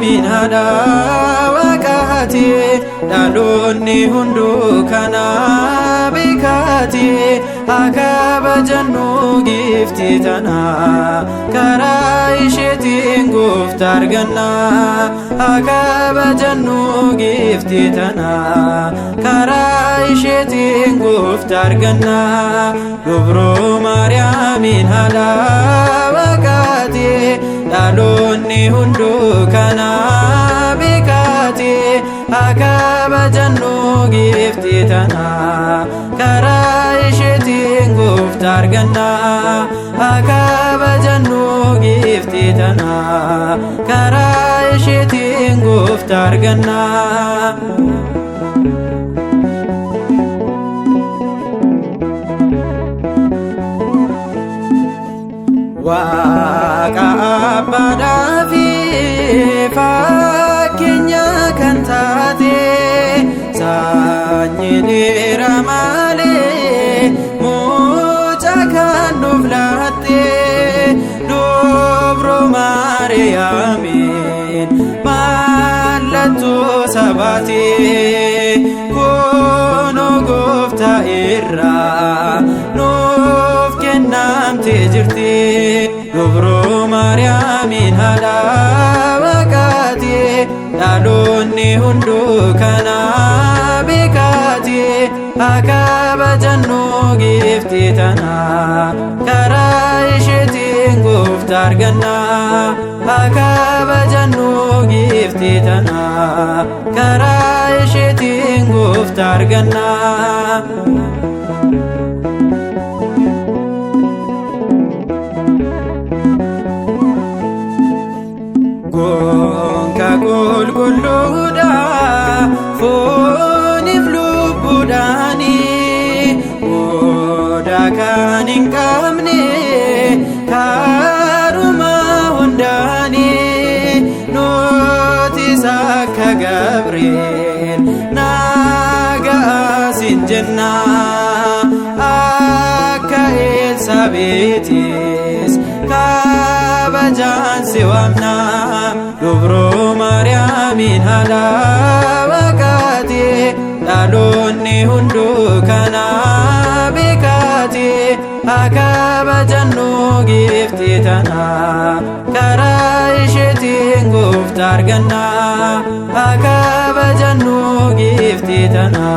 Min hada waqati dalonni hundu kana bikati akaba jannu gifti tana kara ishetin guftar ganna akaba jannu gifti tana kara ishetin guftar ganna dubro Maryamin hada waqati dalonni hundu kana bikati akaba jannu gifti tana kara ishetin guftar ganna akaba jannu gifti tana kara ishetin guftar ganna Waaqa abbaadhaa fi fakkeenya kan taate sanyii dheeraa malee mucaa kan nuuf laatte dubro Maariyaamin mallattoo sabaati kunoo gooftaa irraa nuuf kennamte jirti. Dubro Maryamin hada waqati dalonni hundu kana bikati akaba jannu gifti tana kara ishetin guftar ganna akaba jannu gifti tana kara ishetin guftar ganna Gonka gulgulluudha fooniif lubbuudhaani odaa kan hin qabne karuma hundaani nutis akka Gabriel nagaasin jenna akka Elsaabeetis kabajaan si waamna dubro Maryamin hada waqati dalonni hundu kana bikati akaba jannu gifti tana kara ishetin guftar ganna akaba jannu gifti tana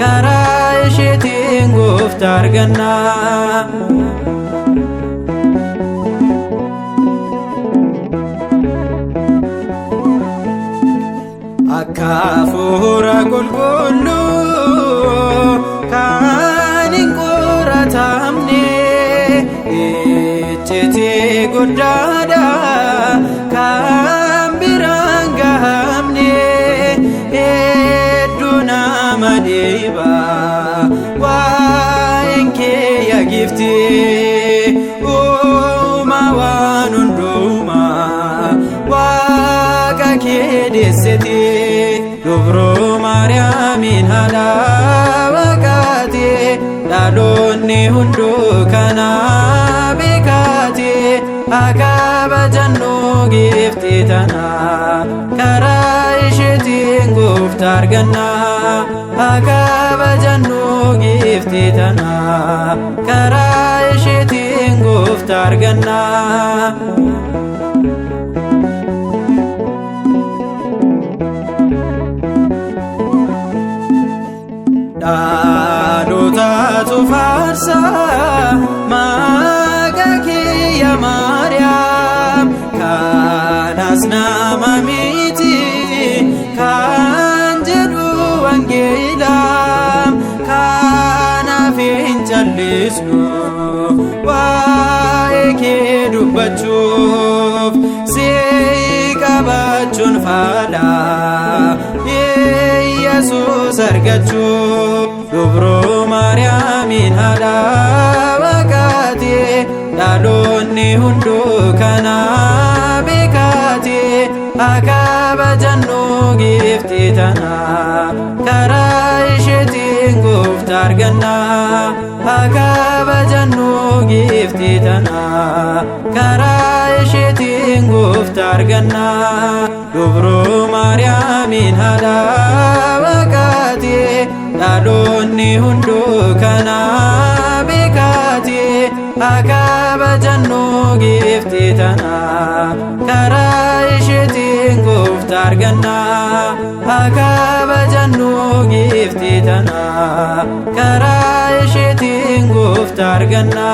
kara ishetin guftar ganna Kafura gulgullu kan hin qoratamne icciiti guddaadha kan biraan gahamne hedduu nama dhiiba waa'een kee yaa gifti uuma waan hundumaa waaqa kee deessiti Dubro Maryamin hada waqati dalonni hundu kana bikati akaba jannu gifti tana kara ishetin guftar ganna akaba jannu gifti tana kara ishetin guftar ganna Dhalootaatu faarsa maqaa kee yaa Maariyaam kanas nama miti kan jedhu wangeelaam kanaaf hin callisnu waa'ee kee dubbachuuf si qaba jiraachuun faala Yesuus argachuu dubroo Maariyaamiin haadha waaqaati dhaloonni hunduu kana beekati akka kabajannu giiftii tana karaa isheetiin gooftaa arganna akka kabajannu giiftii tana karaa isheetiin gooftaa arganna dubroo Maariyaamiin haadha waaqaati dhaloonni hunduu kana beekati akka kabajannu giiftii tana karaa isheetiin gooftaa arganna akka kabajannu giiftii tana karaa isheetiin gooftaa arganna.